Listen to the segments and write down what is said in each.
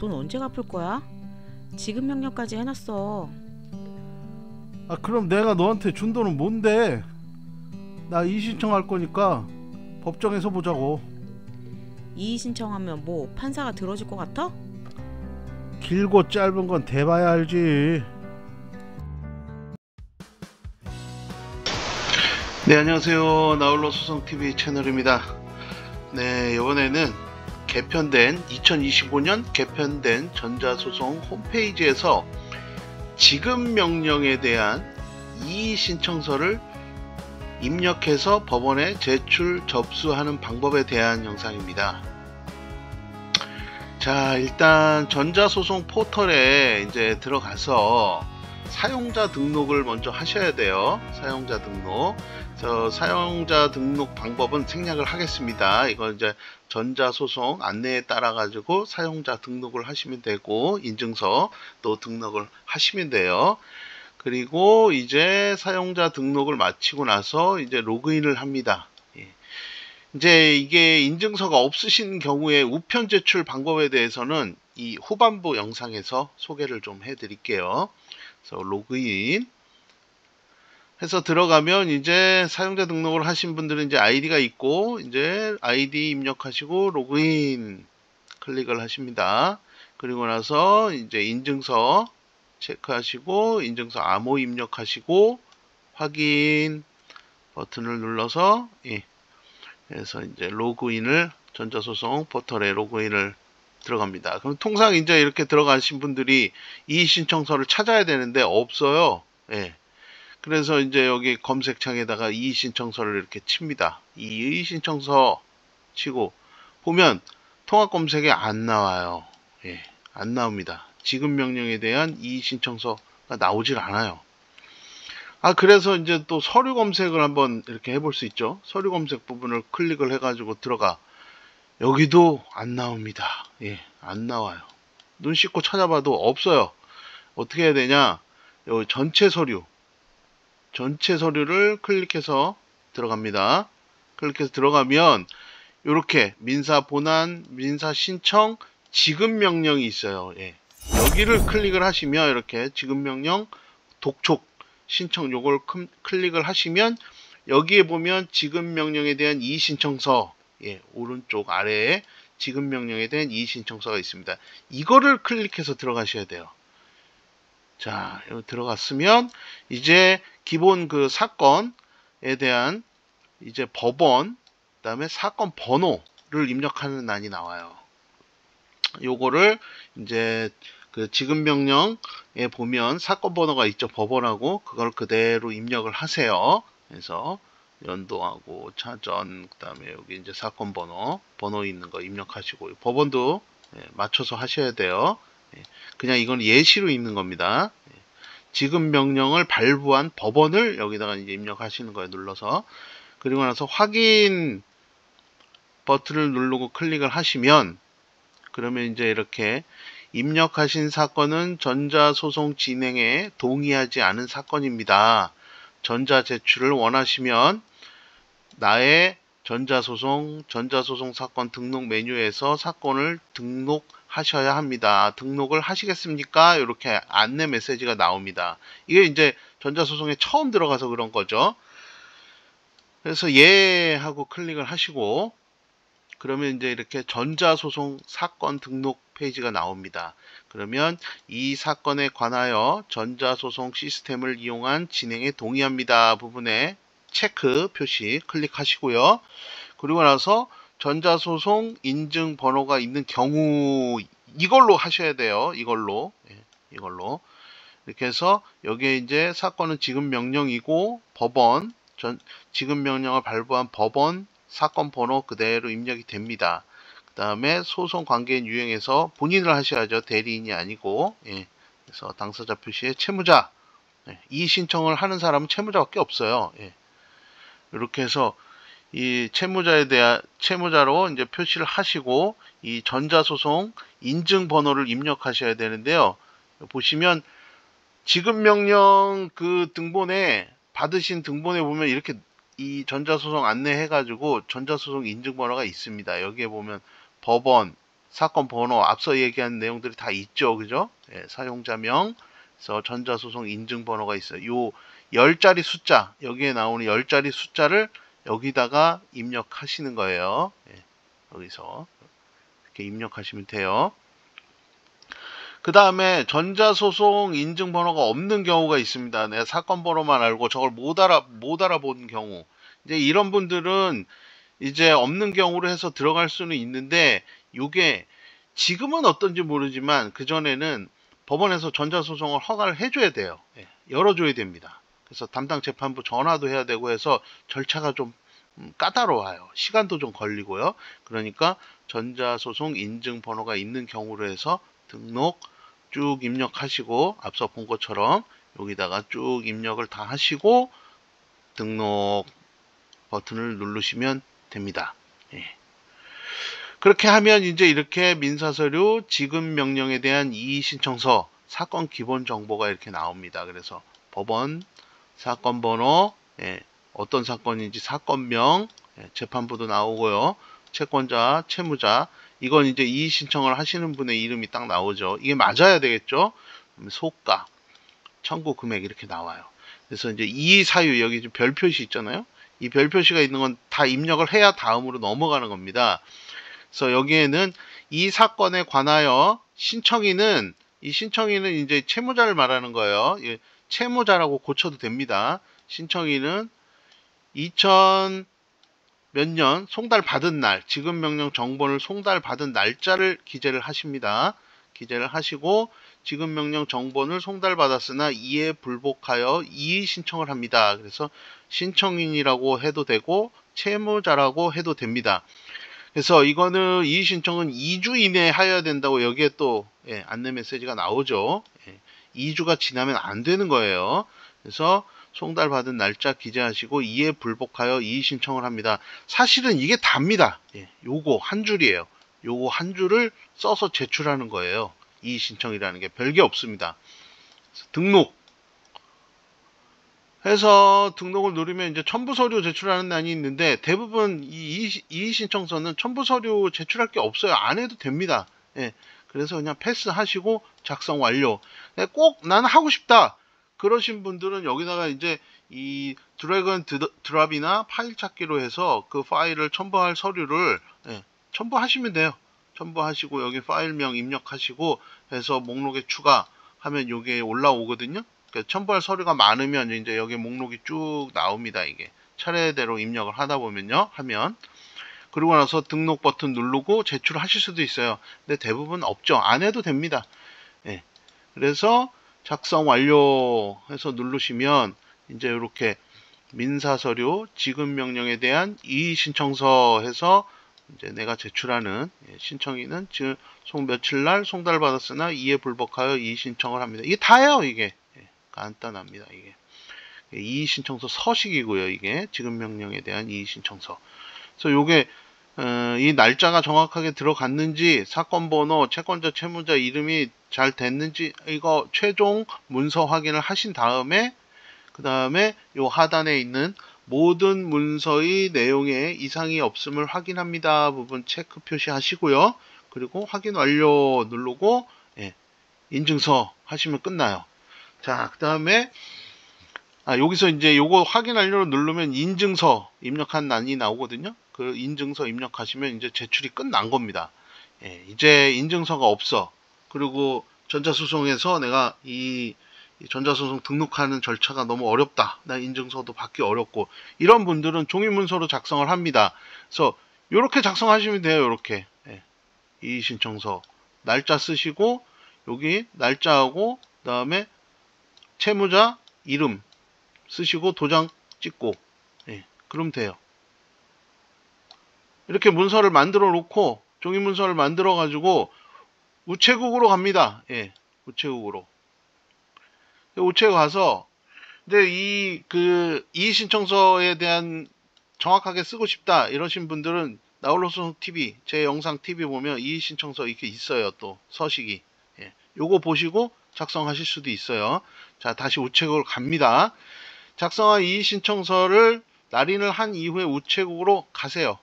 돈 언제 갚을 거야? 지급 명령까지 해놨어. 아, 그럼 내가 너한테 준 돈은 뭔데? 나 이의신청할 거니까 법정에서 보자고. 이의 신청하면 뭐 판사가 들어줄 것 같아? 길고 짧은 건 대봐야 알지. 네, 안녕하세요. 나홀로 소송TV 채널입니다. 네, 이번에는 2025년 개편된 전자소송 홈페이지에서 지급 명령에 대한 이의 신청서를 입력해서 법원에 제출 접수하는 방법에 대한 영상입니다. 자, 일단 전자소송 포털에 이제 들어가서 사용자 등록을 먼저 하셔야 돼요. 사용자 등록. 사용자 등록 방법은 생략을 하겠습니다. 이건 이제 전자소송 안내에 따라 가지고 사용자 등록을 하시면 되고, 인증서 또 등록을 하시면 돼요. 그리고 이제 사용자 등록을 마치고 나서 이제 로그인을 합니다. 이제 이게 인증서가 없으신 경우에 우편 제출 방법에 대해서는 이 후반부 영상에서 소개를 좀 해드릴게요. 그래서 로그인 해서 들어가면 이제 사용자 등록을 하신 분들은 이제 아이디가 있고, 이제 아이디 입력하시고 로그인 클릭을 하십니다. 그리고 나서 이제 인증서 체크하시고 인증서 암호 입력하시고 확인 버튼을 눌러서 그래서 이제 로그인을 전자소송 포털에 로그인을 들어갑니다. 그럼 통상 이제 이렇게 들어가신 분들이 이의 신청서를 찾아야 되는데 없어요. 그래서 이제 여기 검색창에다가 이의 신청서를 이렇게 칩니다. 이의 신청서 치고 보면 통합 검색에 안 나와요. 안 나옵니다. 지급 명령에 대한 이의 신청서가 나오질 않아요. 그래서 이제 또 서류 검색을 한번 이렇게 해볼 수 있죠. 서류 검색 부분을 클릭을 해가지고 들어가. 여기도 안 나옵니다. 안 나와요. 눈 씻고 찾아봐도 없어요. 어떻게 해야 되냐? 여기 전체 서류를 클릭해서 들어갑니다. 클릭해서 들어가면 이렇게 민사 본안, 민사 신청, 지급 명령이 있어요. 여기를 클릭을 하시면 이렇게 지급 명령, 독촉 신청 요걸 클릭을 하시면 여기에 보면 지급 명령에 대한 이의 신청서, 오른쪽 아래에 지급 명령에 대한 이의 신청서가 있습니다. 이거를 클릭해서 들어가셔야 돼요. 자, 여기 들어갔으면 이제 기본 그 사건에 대한 이제 법원, 그다음에 사건 번호를 입력하는欄이 나와요. 요거를 이제 그 지급 명령에 보면 사건 번호가 있죠. 법원하고 그걸 그대로 입력을 하세요. 그래서 연도하고 차전, 그다음에 여기 이제 사건 번호 있는 거 입력하시고, 법원도 맞춰서 하셔야 돼요. 그냥 이건 예시로 있는 겁니다. 지급 명령을 발부한 법원을 여기다가 이제 입력하시는 거예요. 눌러서. 그리고 나서 확인 버튼을 누르고 클릭을 하시면, 그러면 이제 이렇게 입력하신 사건은 전자소송 진행에 동의하지 않은 사건입니다. 전자 제출을 원하시면 나의 전자소송 사건 등록 메뉴에서 사건을 등록하셔야 합니다. 등록을 하시겠습니까? 이렇게 안내 메시지가 나옵니다. 이게 이제 전자소송에 처음 들어가서 그런 거죠. 그래서 예 하고 클릭을 하시고, 그러면 이제 이렇게 전자소송 사건 등록 페이지가 나옵니다. 그러면 이 사건에 관하여 전자소송 시스템을 이용한 진행에 동의합니다 부분에 체크 표시 클릭하시고요. 그리고 나서 전자소송 인증 번호가 있는 경우 이걸로 하셔야 돼요. 이걸로 이렇게 해서 여기에 이제 사건은 지급 명령이고 법원 지급 명령을 발부한 법원 사건 번호 그대로 입력이 됩니다. 그 다음에 소송 관계인 유형에서 본인을 하셔야죠. 대리인이 아니고. 그래서 당사자 표시에 채무자. 이의 신청을 하는 사람은 채무자밖에 없어요. 이렇게 해서 이 채무자로 이제 표시를 하시고, 이 전자소송 인증 번호를 입력하셔야 되는데요. 보시면 지급 명령 그 등본에 받으신 등본에 보면 이렇게 이 전자소송 안내해가지고 전자소송 인증번호가 있습니다. 여기에 보면 법원, 사건 번호 앞서 얘기한 내용들이 다 있죠. 그죠? 예, 사용자명, 그래서 전자소송 인증번호가 있어요. 요 10자리 숫자, 여기에 나오는 10자리 숫자를 여기다가 입력하시는 거예요. 예, 여기서 이렇게 입력하시면 돼요. 그 다음에 전자소송 인증번호가 없는 경우가 있습니다. 내가 사건 번호만 알고 저걸 못 알아본 경우. 이제 이런 분들은 이제 없는 경우로 해서 들어갈 수는 있는데, 이게 지금은 어떤지 모르지만 그전에는 법원에서 전자소송을 허가를 해줘야 돼요. 예, 열어줘야 됩니다. 그래서 담당 재판부 전화도 해야 되고 해서 절차가 좀 까다로워요. 시간도 좀 걸리고요. 그러니까 전자소송 인증번호가 있는 경우로 해서 등록 쭉 입력하시고, 앞서 본 것처럼 여기다가 쭉 입력을 다 하시고 등록 버튼을 누르시면 됩니다. 예. 그렇게 하면 이제 이렇게 민사서류, 지급명령에 대한 이의신청서, 사건 기본 정보가 이렇게 나옵니다. 그래서 법원, 사건 번호, 예, 어떤 사건인지 사건명, 예, 재판부도 나오고요. 채권자, 채무자, 이건 이제 이의신청을 하시는 분의 이름이 딱 나오죠. 이게 맞아야 되겠죠. 소가, 청구 금액 이렇게 나와요. 그래서 이제 이의 사유, 여기 좀 별 표시 있잖아요. 이 별 표시가 있는 건 다 입력을 해야 다음으로 넘어가는 겁니다. 그래서 여기에는 이 사건에 관하여 신청인은, 이 신청인은 이제 채무자를 말하는 거예요. 채무자라고 고쳐도 됩니다. 신청인은 2000 몇 년 송달 받은 날, 지급명령 정보를 송달 받은 날짜를 기재를 하십니다. 기재를 하시고 지급명령 정보를 송달받았으나 이에 불복하여 이의 신청을 합니다. 그래서 신청인이라고 해도 되고 채무자라고 해도 됩니다. 그래서 이거는 이의 신청은 2주 이내에 하여야 된다고 여기에 또 안내 메시지가 나오죠. 2주가 지나면 안 되는 거예요. 그래서 송달받은 날짜 기재하시고 이에 불복하여 이의 신청을 합니다. 사실은 이게 답니다. 요거 한 줄이에요. 요거 한 줄을 써서 제출하는 거예요. 이의 신청이라는 게 별게 없습니다. 등록 해서 등록을 누르면 이제 첨부 서류 제출하는 난이 있는데, 대부분 이 이의 신청서는 첨부 서류 제출할 게 없어요. 안 해도 됩니다. 그래서 그냥 패스하시고 작성 완료. 꼭 나는 하고 싶다 그러신 분들은 여기다가 이제 이 드래그 드랍이나 파일 찾기로 해서 그 파일을 첨부할 서류를 첨부하시면 돼요. 첨부하시고 여기 파일명 입력하시고 해서 목록에 추가하면 이게 올라오거든요. 그러니까 첨부할 서류가 많으면 이제 여기 목록이 쭉 나옵니다. 이게 차례대로 입력을 하다 보면요. 그러고 나서 등록 버튼 누르고 제출하실 수도 있어요. 근데 대부분 없죠. 안 해도 됩니다. 그래서 작성 완료 해서 누르시면 이제 이렇게 민사서류, 지급명령에 대한 이의신청서 해서 이제 내가 제출하는 신청인은 지금 며칠 날 송달받았으나 이에 불복하여 이의신청을 합니다. 이게 다예요. 이게 간단합니다. 이게 이의신청서 서식이고요. 이게 지급명령에 대한 이의신청서. 그래서 요게 이 날짜가 정확하게 들어갔는지, 사건 번호, 채권자, 채무자 이름이 잘 됐는지 이거 최종 문서 확인을 하신 다음에, 그 다음에 요 하단에 있는 모든 문서의 내용에 이상이 없음을 확인합니다 부분 체크 표시하시고요. 그리고 확인 완료 누르고 인증서 하시면 끝나요. 자, 그 다음에 여기서 이제 요거 확인 완료를 누르면 인증서 입력한 난이 나오거든요. 그 인증서 입력하시면 이제 제출이 끝난 겁니다. 이제 인증서가 없어. 그리고 전자소송에서 내가 이 전자소송 등록하는 절차가 너무 어렵다. 나 인증서도 받기 어렵고. 이런 분들은 종이문서로 작성을 합니다. 그래서 이렇게 작성하시면 돼요. 이렇게 이의신청서 날짜 쓰시고 여기 날짜하고 그 다음에 채무자 이름 쓰시고 도장 찍고 그럼 돼요. 이렇게 문서를 만들어 놓고 종이 문서를 만들어 가지고 우체국으로 갑니다. 우체국으로. 우체국 가서 근데 이의 신청서에 대한 정확하게 쓰고 싶다 이러신 분들은 나홀로소송 TV 제 영상 TV 보면 이의 신청서 이렇게 있어요. 또 서식이 요거 보시고 작성하실 수도 있어요. 자, 다시 우체국을 갑니다. 작성한 이의 신청서를 날인을 한 이후에 우체국으로 가세요.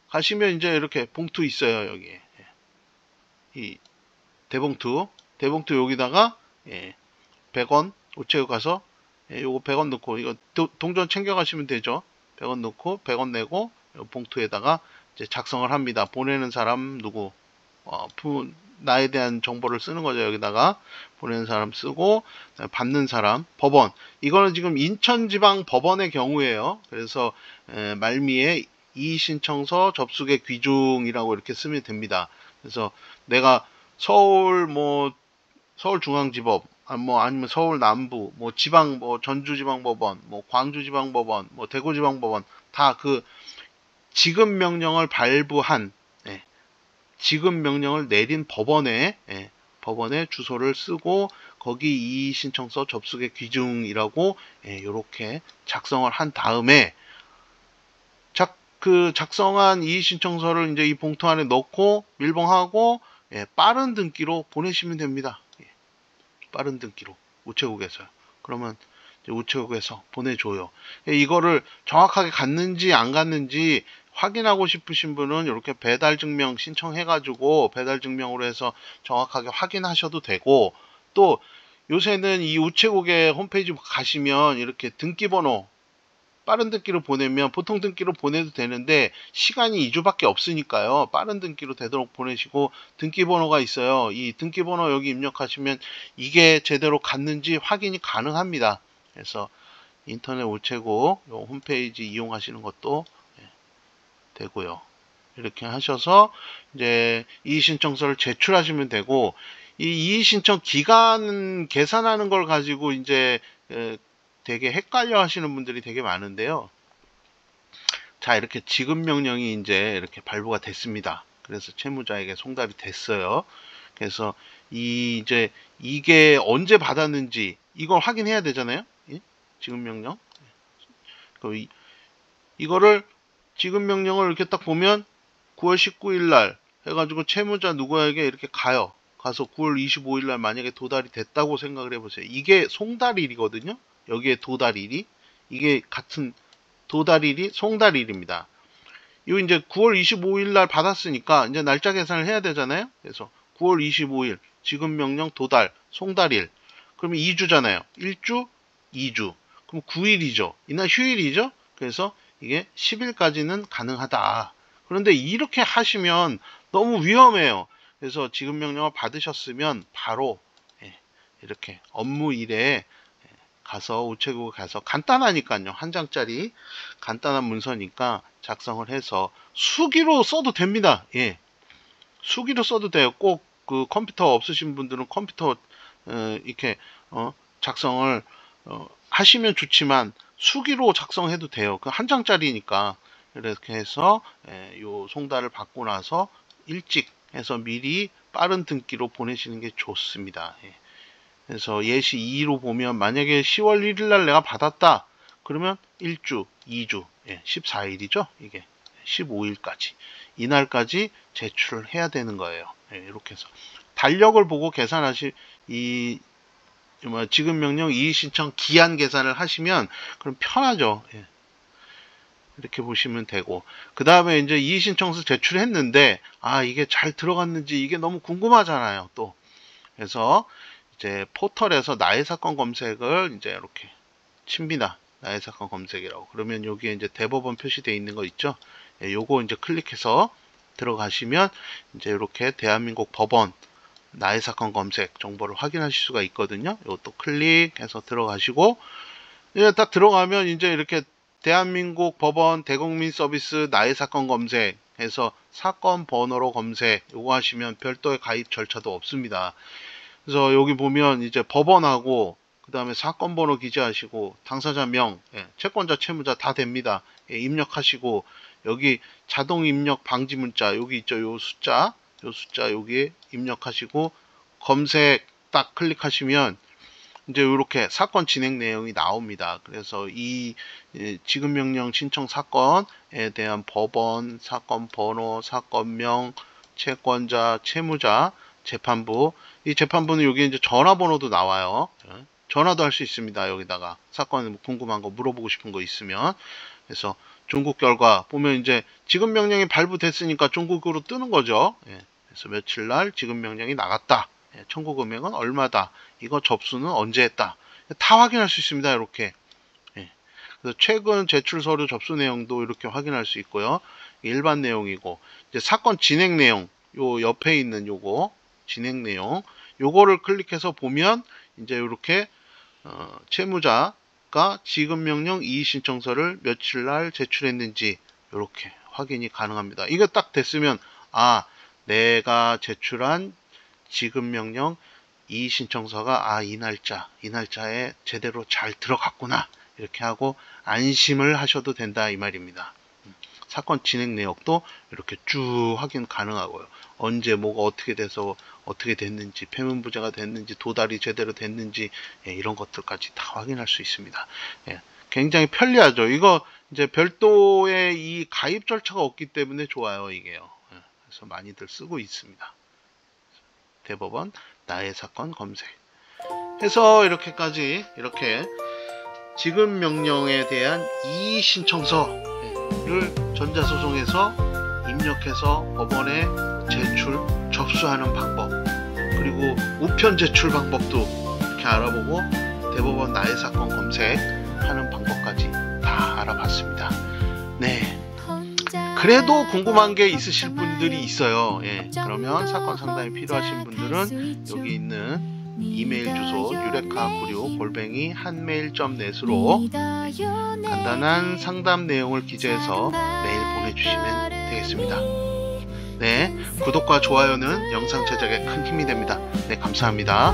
가시면 이제 이렇게 봉투 있어요. 여기에 이 대봉투 여기다가 100원 우체국 가서 요거 100원 넣고 이거 동전 챙겨 가시면 되죠. 100원 넣고 100원 내고 봉투에다가 이제 작성을 합니다. 보내는 사람 누구 나에 대한 정보를 쓰는 거죠. 여기다가 보내는 사람 쓰고 받는 사람 법원, 이거는 지금 인천지방법원의 경우에요. 그래서 말미에 이의신청서 접수의 귀중이라고 이렇게 쓰면 됩니다. 그래서 내가 서울 서울중앙지법 아니면 서울 남부 지방 전주지방법원 광주지방법원 대구지방법원 다 그 지급 명령을 발부한 지급 명령을 내린 법원에 법원의 주소를 쓰고 거기 이의신청서 접수의 귀중이라고 이렇게 작성을 한 다음에 그 작성한 이의신청서를 이제 이 봉투 안에 넣고 밀봉하고 빠른 등기로 보내시면 됩니다. 빠른 등기로 우체국에서요. 그러면 이제 우체국에서 보내줘요. 이거를 정확하게 갔는지 안 갔는지 확인하고 싶으신 분은 이렇게 배달증명 신청해가지고 배달증명으로 해서 정확하게 확인하셔도 되고, 또 요새는 이 우체국의 홈페이지 가시면 이렇게 등기번호 빠른 등기로 보내면 보통 등기로 보내도 되는데 시간이 2주밖에 없으니까요. 빠른 등기로 되도록 보내시고 등기번호가 있어요. 이 등기번호 여기 입력하시면 이게 제대로 갔는지 확인이 가능합니다. 그래서 인터넷 우체국 요 홈페이지 이용하시는 것도 되고요. 이렇게 하셔서 이제 이의신청서를 제출하시면 되고, 이 이의신청 기간 계산하는 걸 가지고 이제 되게 헷갈려 하시는 분들이 되게 많은데요. 자, 이렇게 지급명령이 이제 이렇게 발부가 됐습니다. 그래서 채무자에게 송달이 됐어요. 그래서 이제 이게 언제 받았는지 이걸 확인해야 되잖아요. 지급명령. 이거를 지급명령을 이렇게 딱 보면 9월 19일 날 해가지고 채무자 누구에게 이렇게 가서 9월 25일 날 만약에 도달이 됐다고 생각을 해보세요. 이게 송달일이거든요. 여기에 도달일이, 이게 같은 도달일이 송달일입니다. 이거 이제 9월 25일 날 받았으니까 이제 날짜 계산을 해야 되잖아요. 그래서 9월 25일 지급명령 도달 송달일, 그러면 2주잖아요. 1주 2주, 그럼 9일이죠. 이날 휴일이죠. 그래서 이게 10일까지는 가능하다. 그런데 이렇게 하시면 너무 위험해요. 그래서 지급명령을 받으셨으면 바로 이렇게 업무일에 가서 우체국에 가서 간단하니까요. 한 장짜리 간단한 문서니까 작성을 해서 수기로 써도 됩니다. 수기로 써도 돼요. 꼭 그 컴퓨터 없으신 분들은 컴퓨터 이렇게 작성을 하시면 좋지만 수기로 작성해도 돼요. 그 한 장짜리니까. 이렇게 해서 요 송달을 받고 나서 일찍 해서 미리 빠른 등기로 보내시는 게 좋습니다. 그래서 예시 2로 보면 만약에 10월 1일 날 내가 받았다. 그러면 1주, 2주, 14일이죠. 이게 15일까지. 이날까지 제출을 해야 되는 거예요. 이렇게 해서 달력을 보고 지급명령 이의신청 기한 계산을 하시면 그럼 편하죠. 이렇게 보시면 되고, 그 다음에 이제 이의신청서 제출했는데 이게 잘 들어갔는지 이게 너무 궁금하잖아요. 또 그래서 이제 포털에서 나의 사건 검색을 이제 이렇게 칩니다. 나의 사건 검색이라고. 그러면 여기에 이제 대법원 표시되어 있는 거 있죠. 요거 이제 클릭해서 들어가시면 이제 이렇게 대한민국 법원 나의 사건 검색 정보를 확인하실 수가 있거든요. 이것도 클릭해서 들어가시고, 이제 딱 들어가면 이제 이렇게 대한민국 법원 대국민 서비스 나의 사건 검색 해서 사건 번호로 검색, 요거 하시면 별도의 가입 절차도 없습니다. 그래서 여기 보면 이제 법원하고 그 다음에 사건 번호 기재하시고 당사자명, 채권자 채무자 다 됩니다. 입력하시고 여기 자동 입력 방지 문자 여기 있죠. 요 숫자 여기에 입력하시고 검색 딱 클릭하시면 이제 이렇게 사건 진행 내용이 나옵니다. 그래서 이 지급명령 신청 사건에 대한 법원, 사건 번호, 사건명, 채권자, 채무자, 재판부. 이 재판부는 여기 이제 전화번호도 나와요. 전화도 할 수 있습니다. 여기다가 사건 궁금한 거 물어보고 싶은 거 있으면. 그래서 종국 결과 보면 이제 지급명령이 발부됐으니까 종국으로 뜨는 거죠. 그래서 며칠 날 지급 명령이 나갔다. 청구 금액은 얼마다. 이거 접수는 언제 했다. 다 확인할 수 있습니다. 이렇게. 그래서 최근 제출 서류 접수 내용도 이렇게 확인할 수 있고요. 일반 내용이고, 이제 사건 진행 내용, 요 옆에 있는 요거 진행 내용, 요거를 클릭해서 보면 이제 이렇게 채무자가 지급 명령 이의 신청서를 며칠 날 제출했는지 이렇게 확인이 가능합니다. 이거 딱 됐으면 내가 제출한 지급 명령 이의 신청서가 이 날짜에 제대로 잘 들어갔구나. 이렇게 하고 안심을 하셔도 된다 이 말입니다. 사건 진행 내역도 이렇게 쭉 확인 가능하고요. 언제 뭐가 어떻게 돼서 어떻게 됐는지, 폐문부제가 됐는지, 도달이 제대로 됐는지, 이런 것들까지 다 확인할 수 있습니다. 굉장히 편리하죠. 이거 이제 별도의 이 가입 절차가 없기 때문에 좋아요, 이게요. 그래서 많이들 쓰고 있습니다. 대법원 나의 사건 검색 해서 이렇게 지급 명령에 대한 이의 신청서를 전자소송에서 입력해서 법원에 접수하는 방법, 그리고 우편 제출 방법도 이렇게 알아보고 대법원 나의 사건 검색하는 방법까지 다 알아봤습니다. 네. 그래도 궁금한 게 있으실 분들이 있어요. 그러면 사건 상담이 필요하신 분들은 여기 있는 이메일 주소 유레카96@한메일.net으로 간단한 상담 내용을 기재해서 메일 보내주시면 되겠습니다. 네, 구독과 좋아요는 영상 제작에 큰 힘이 됩니다. 네, 감사합니다.